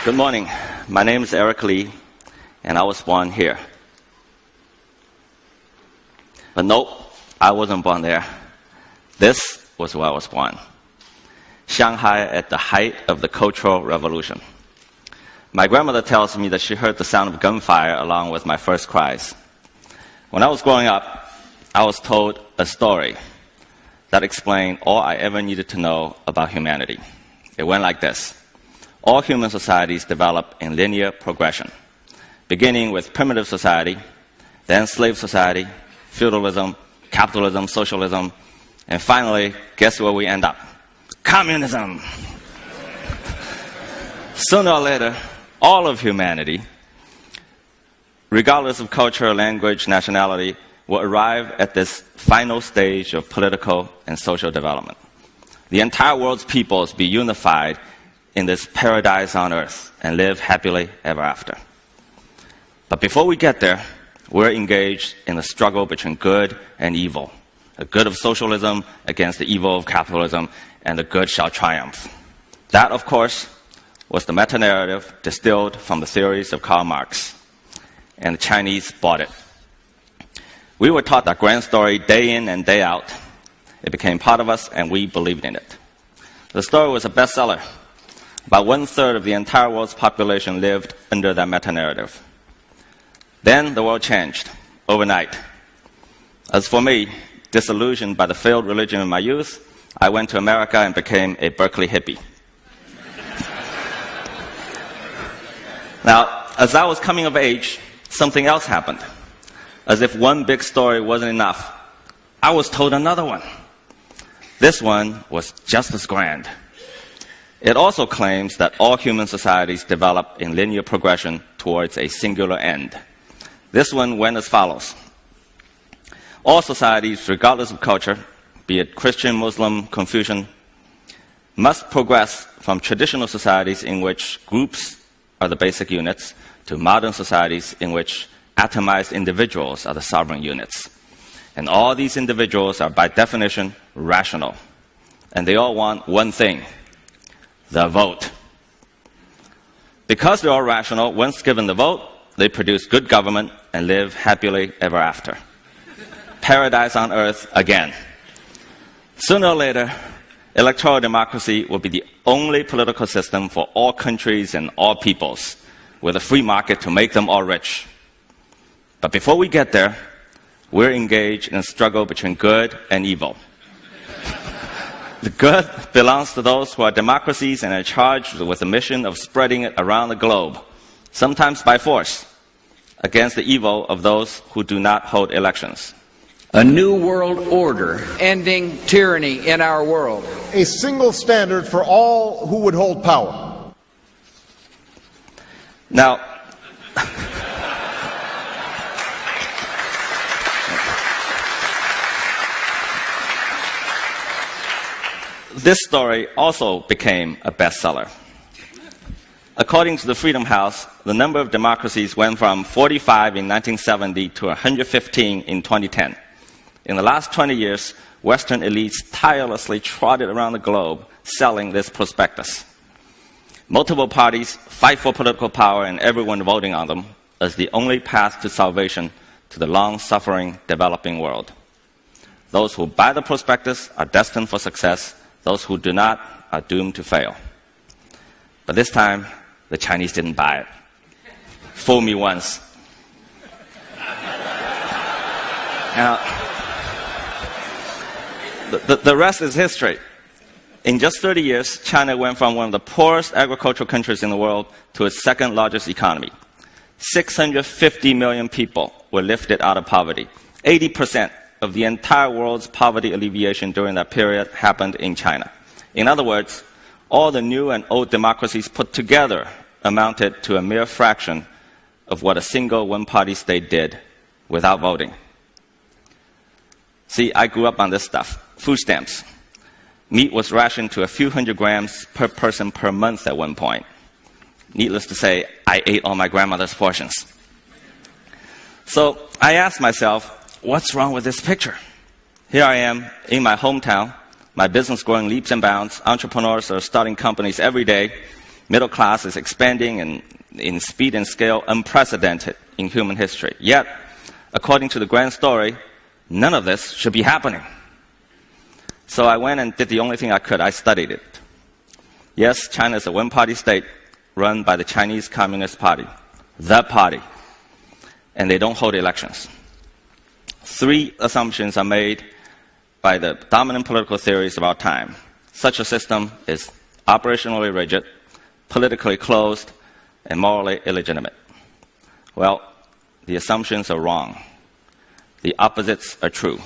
Good morning. My name is Eric Lee, and I was born here. But nope, I wasn't born there. This was where I was born. Shanghai at the height of the Cultural Revolution. My grandmother tells me that she heard the sound of gunfire along with my first cries. When I was growing up, I was told a story that explained all I ever needed to know about humanity. It went like this. All human societies develop in linear progression, beginning with primitive society, then slave society, feudalism, capitalism, socialism, and finally, guess where we end up? Communism! Sooner or later, all of humanity, regardless of culture, language, nationality, will arrive at this final stage of political and social development. The entire world's peoples be unified in this paradise on earth and live happily ever after. But before we get there, we're engaged in a struggle between good and evil. The good of socialism against the evil of capitalism, and the good shall triumph. That, of course, was the meta-narrative distilled from the theories of Karl Marx. And the Chinese bought it. We were taught that grand story day in and day out. It became part of us, and we believed in it. The story was a bestseller. About 1/3 of the entire world's population lived under that meta-narrative. Then the world changed overnight. As for me, disillusioned by the failed religion of my youth, I went to America and became a Berkeley hippie. Now, as I was coming of age, something else happened. As if one big story wasn't enough, I was told another one. This one was just as grand. It also claims that all human societies develop in linear progression towards a singular end. This one went as follows. All societies, regardless of culture, be it Christian, Muslim, Confucian, must progress from traditional societies in which groups are the basic units to modern societies in which atomized individuals are the sovereign units. And all these individuals are by definition rational. And they all want one thing, the vote. Because they're all rational, once given the vote, they produce good government and live happily ever after. Paradise on earth again. Sooner or later, electoral democracy will be the only political system for all countries and all peoples, with a free market to make them all rich. But before we get there, we're engaged in a struggle between good and evil. The good belongs to those who are democracies and are charged with the mission of spreading it around the globe, sometimes by force, against the evil of those who do not hold elections. A new world order, ending tyranny in our world. A single standard for all who would hold power. Now, this story also became a bestseller. According to the Freedom House, the number of democracies went from 45 in 1970 to 115 in 2010. In the last 20 years, Western elites tirelessly trotted around the globe selling this prospectus. Multiple parties fight for political power and everyone voting on them as the only path to salvation to the long-suffering developing world. Those who buy the prospectus are destined for success. Those who do not are doomed to fail. But this time, the Chinese didn't buy it. Fool me once. Now, the rest is history. In just 30 years, China went from one of the poorest agricultural countries in the world to its second largest economy. 650 million people were lifted out of poverty. 80% of the entire world's poverty alleviation during that period happened in China. In other words, all the new and old democracies put together amounted to a mere fraction of what a single one-party state did without voting. See, I grew up on this stuff. Food stamps. Meat was rationed to a few hundred grams per person per month at one point. Needless to say, I ate all my grandmother's portions. So I asked myself, what's wrong with this picture? Here I am in my hometown, my business growing leaps and bounds, entrepreneurs are starting companies every day, Middle class is expanding in speed and scale unprecedented in human history. Yet, according to the grand story, none of this should be happening. So I went and did the only thing I could. I studied it. Yes, China is a one-party state run by the Chinese Communist Party, the party, and they don't hold elections. 3 assumptions are made by the dominant political theories of our time. Such a system is operationally rigid, politically closed, and morally illegitimate. Well, the assumptions are wrong. The opposites are true.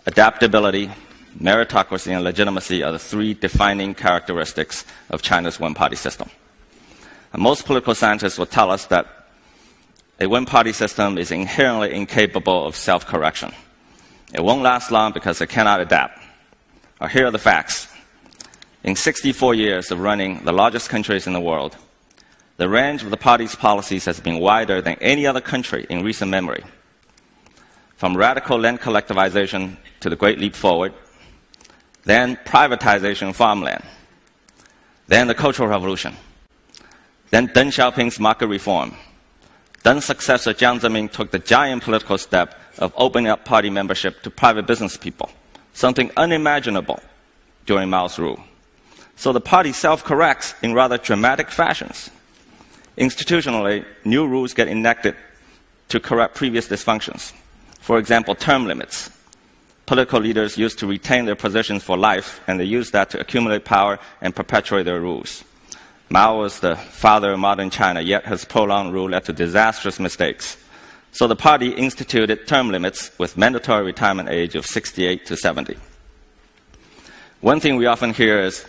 Adaptability, meritocracy, and legitimacy are the 3 defining characteristics of China's one-party system. And most political scientists will tell us that a one-party system is inherently incapable of self-correction. It won't last long because it cannot adapt. Here are the facts. In 64 years of running the largest countries in the world, the range of the party's policies has been wider than any other country in recent memory. From radical land collectivization to the Great Leap Forward, then privatization of farmland, then the Cultural Revolution, then Deng Xiaoping's market reform. Deng's successor Jiang Zemin took the giant political step of opening up party membership to private business people, something unimaginable during Mao's rule. So the party self-corrects in rather dramatic fashions. Institutionally, new rules get enacted to correct previous dysfunctions. For example, term limits. Political leaders used to retain their positions for life, and they used that to accumulate power and perpetuate their rules. Mao was the father of modern China, yet his prolonged rule led to disastrous mistakes. So the party instituted term limits with mandatory retirement age of 68 to 70. One thing we often hear is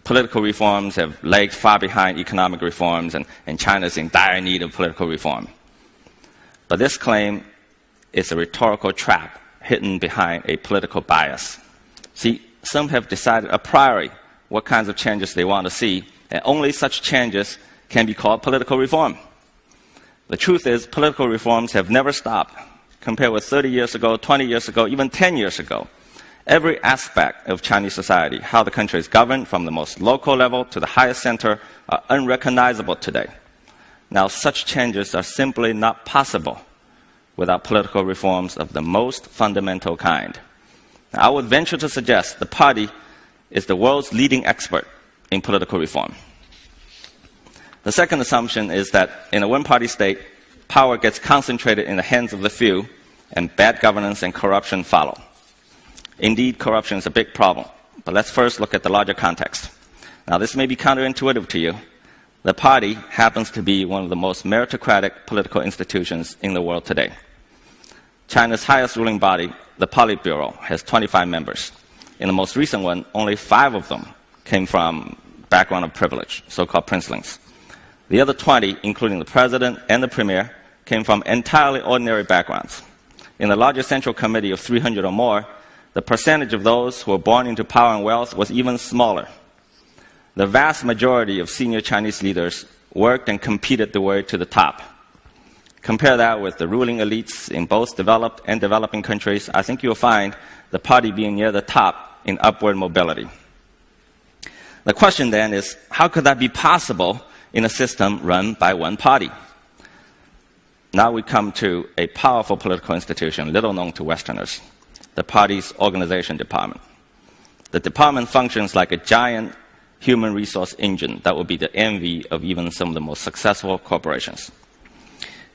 political reforms have lagged far behind economic reforms, and China is in dire need of political reform. But this claim is a rhetorical trap hidden behind a political bias. See, some have decided a priori what kinds of changes they want to see, and only such changes can be called political reform. The truth is, political reforms have never stopped. Compared with 30 years ago, 20 years ago, even 10 years ago, every aspect of Chinese society, how the country is governed from the most local level to the highest center, are unrecognizable today. Now, such changes are simply not possible without political reforms of the most fundamental kind. Now, I would venture to suggest the party is the world's leading expert in political reform. The second assumption is that in a one-party state, power gets concentrated in the hands of the few, and bad governance and corruption follow. Indeed, corruption is a big problem, but let's first look at the larger context. Now, this may be counterintuitive to you. The party happens to be one of the most meritocratic political institutions in the world today. China's highest ruling body, the Politburo, has 25 members. In the most recent one, only 5 of them came from background of privilege, so-called princelings. The other 20, including the president and the premier, came from entirely ordinary backgrounds. In the larger central committee of 300 or more, the percentage of those who were born into power and wealth was even smaller. The vast majority of senior Chinese leaders worked and competed their way to the top. Compare that with the ruling elites in both developed and developing countries, I think you'll find the party being near the top in upward mobility. The question then is, how could that be possible in a system run by one party? Now we come to a powerful political institution, little known to Westerners, the party's organization department. The department functions like a giant human resource engine that will be the envy of even some of the most successful corporations.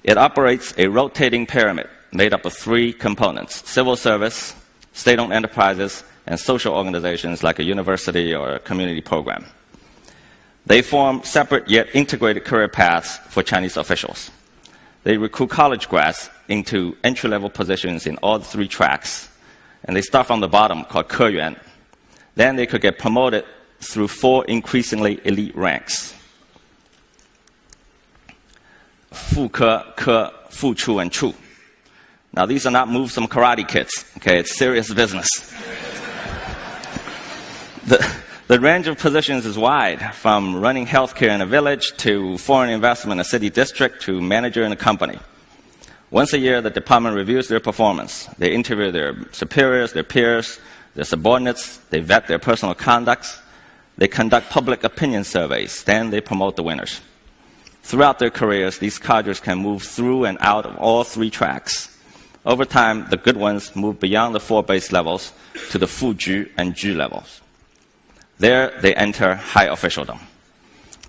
It operates a rotating pyramid made up of 3 components: civil service, state-owned enterprises, and social organizations like a university or a community program. They form separate yet integrated career paths for Chinese officials. They recruit college grads into entry-level positions in all 3 tracks, and they start from the bottom, called Keyuan. Then they could get promoted through 4 increasingly elite ranks: Fu Ke, Ke, Fu Chu, and Chu. Now, these are not moves from karate kids. Okay, it's serious business. The range of positions is wide, from running healthcare in a village to foreign investment in a city district to manager in a company. Once a year, the department reviews their performance. They interview their superiors, their peers, their subordinates. They vet their personal conducts. They conduct public opinion surveys, then they promote the winners. Throughout their careers, these cadres can move through and out of all three tracks. Over time, the good ones move beyond the 4 base levels to the Fuju and Ju levels. There, they enter high officialdom.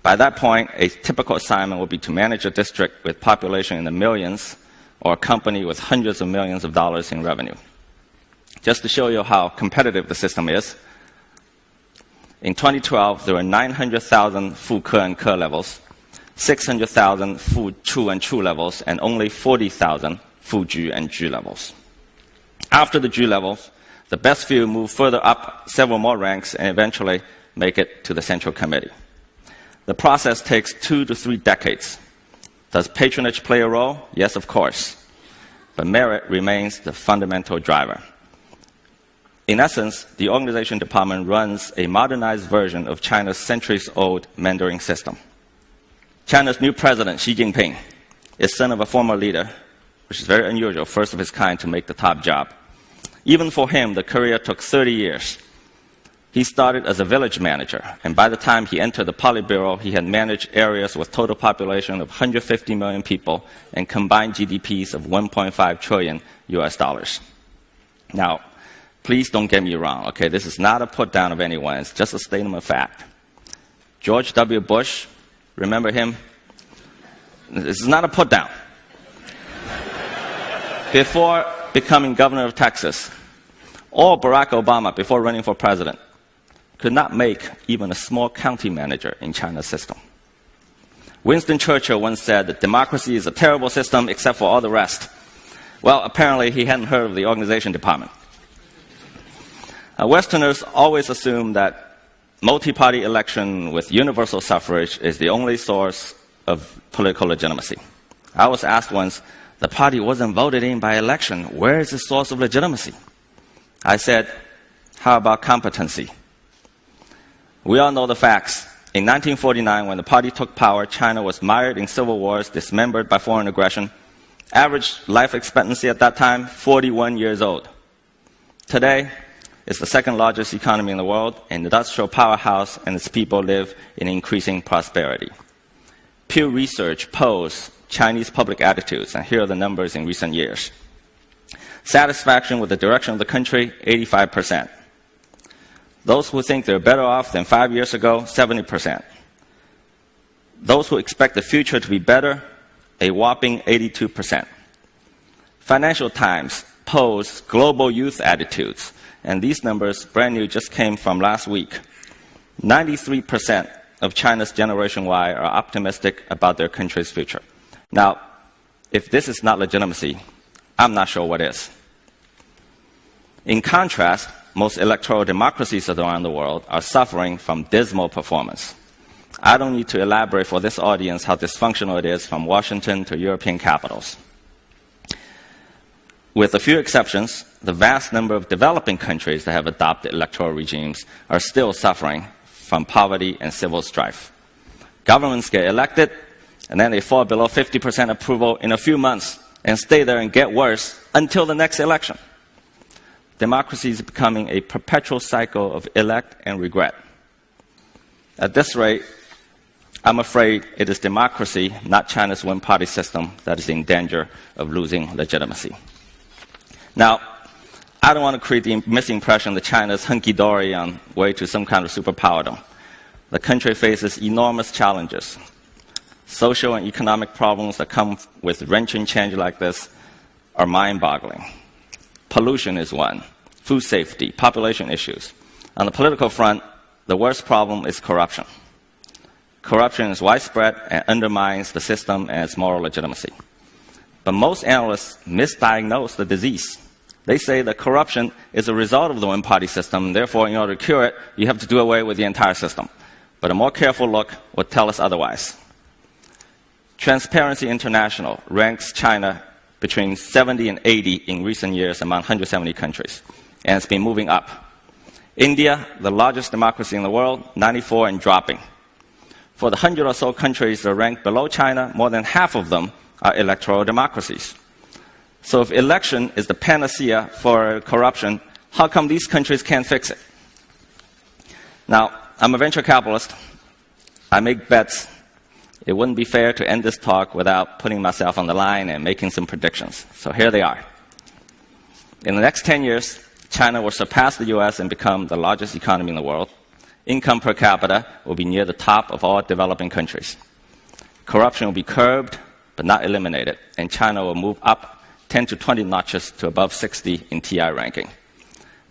By that point, a typical assignment would be to manage a district with population in the millions or a company with hundreds of millions of dollars in revenue. Just to show you how competitive the system is, in 2012, there were 900,000 Fu Ke and Ke levels, 600,000 Fu Chu and Chu levels, and only 40,000 Fu Ju and Ju levels. After the Ju levels, the best few move further up several more ranks and eventually make it to the Central Committee. The process takes 2 to 3 decades. Does patronage play a role? Yes, of course. But merit remains the fundamental driver. In essence, the organization department runs a modernized version of China's centuries-old mentoring system. China's new president, Xi Jinping, is son of a former leader, which is very unusual, first of his kind to make the top job. Even for him, the career took 30 years. He started as a village manager, and by the time he entered the Politburo, he had managed areas with total population of 150 million people and combined GDPs of 1.5 trillion US dollars. Now, please don't get me wrong, okay? This is not a put down of anyone, it's just a statement of fact. George W. Bush, remember him? This is not a put down. Before becoming governor of Texas, or Barack Obama, before running for president, could not make even a small county manager in China's system. Winston Churchill once said that democracy is a terrible system except for all the rest. Well, apparently he hadn't heard of the organization department. Westerners always assume that multi-party election with universal suffrage is the only source of political legitimacy. I was asked once, the party wasn't voted in by election. Where is the source of legitimacy? I said, how about competency? We all know the facts. In 1949, when the party took power, China was mired in civil wars, dismembered by foreign aggression. Average life expectancy at that time, 41 years old. Today, it's the second largest economy in the world, an industrial powerhouse, and its people live in increasing prosperity. Pew Research polls Chinese public attitudes, and here are the numbers in recent years. Satisfaction with the direction of the country, 85%. Those who think they're better off than 5 years ago, 70%. Those who expect the future to be better, a whopping 82%. Financial Times polls global youth attitudes, and these numbers, brand new, just came from last week. 93% of China's Generation Y are optimistic about their country's future. Now, if this is not legitimacy, I'm not sure what is. In contrast, most electoral democracies around the world are suffering from dismal performance. I don't need to elaborate for this audience how dysfunctional it is from Washington to European capitals. With a few exceptions, the vast number of developing countries that have adopted electoral regimes are still suffering from poverty and civil strife. Governments get elected, and then they fall below 50% approval in a few months and stay there and get worse until the next election. Democracy is becoming a perpetual cycle of elect and regret. At this rate, I'm afraid it is democracy, not China's one-party system, that is in danger of losing legitimacy. Now, I don't want to create the misimpression that China is hunky-dory on way to some kind of superpowerdom. The country faces enormous challenges. Social and economic problems that come with wrenching change like this are mind-boggling. Pollution is one, food safety, population issues. On the political front, the worst problem is corruption. Corruption is widespread and undermines the system and its moral legitimacy. But most analysts misdiagnose the disease. They say that corruption is a result of the one-party system, and therefore, in order to cure it, you have to do away with the entire system. But a more careful look would tell us otherwise. Transparency International ranks China between 70 and 80 in recent years among 170 countries, and it's been moving up. India, the largest democracy in the world, 94 and dropping. For the 100 or so countries that are ranked below China, more than half of them are electoral democracies. So if election is the panacea for corruption, how come these countries can't fix it? Now, I'm a venture capitalist. I make bets. It wouldn't be fair to end this talk without putting myself on the line and making some predictions. So here they are. In the next 10 years, China will surpass the US and become the largest economy in the world. Income per capita will be near the top of all developing countries. Corruption will be curbed, but not eliminated, and China will move up 10 to 20 notches to above 60 in TI ranking.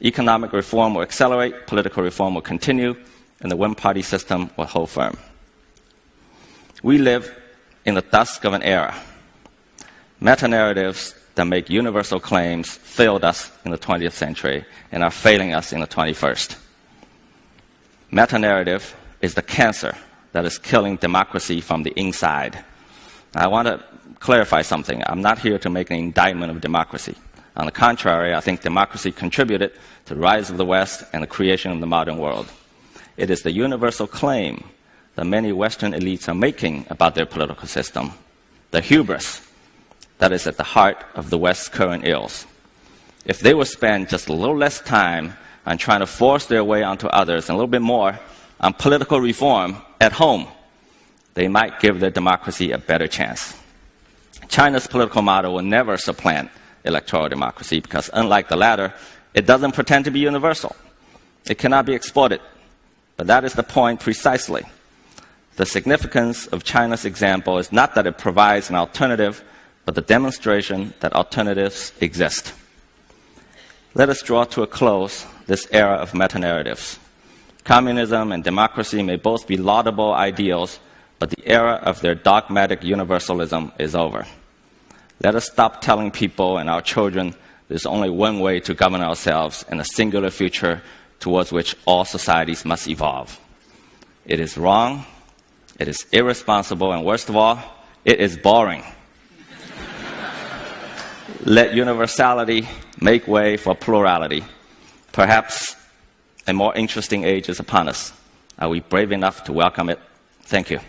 Economic reform will accelerate, political reform will continue, and the one-party system will hold firm. We live in the dusk of an era. Meta-narratives that make universal claims failed us in the 20th century and are failing us in the 21st. Meta-narrative is the cancer that is killing democracy from the inside. Now, I want to clarify something. I'm not here to make an indictment of democracy. On the contrary, I think democracy contributed to the rise of the West and the creation of the modern world. It is the universal claim that many Western elites are making about their political system, the hubris that is at the heart of the West's current ills. If they would spend just a little less time on trying to force their way onto others and a little bit more on political reform at home, they might give their democracy a better chance. China's political model will never supplant electoral democracy because, unlike the latter, it doesn't pretend to be universal. It cannot be exported. But that is the point precisely. The significance of China's example is not that it provides an alternative, but the demonstration that alternatives exist. Let us draw to a close this era of meta-narratives. Communism and democracy may both be laudable ideals, but the era of their dogmatic universalism is over. Let us stop telling people and our children there's only one way to govern ourselves and a singular future towards which all societies must evolve. It is wrong, it is irresponsible, and worst of all, it is boring. Let universality make way for plurality. Perhaps a more interesting age is upon us. Are we brave enough to welcome it? Thank you.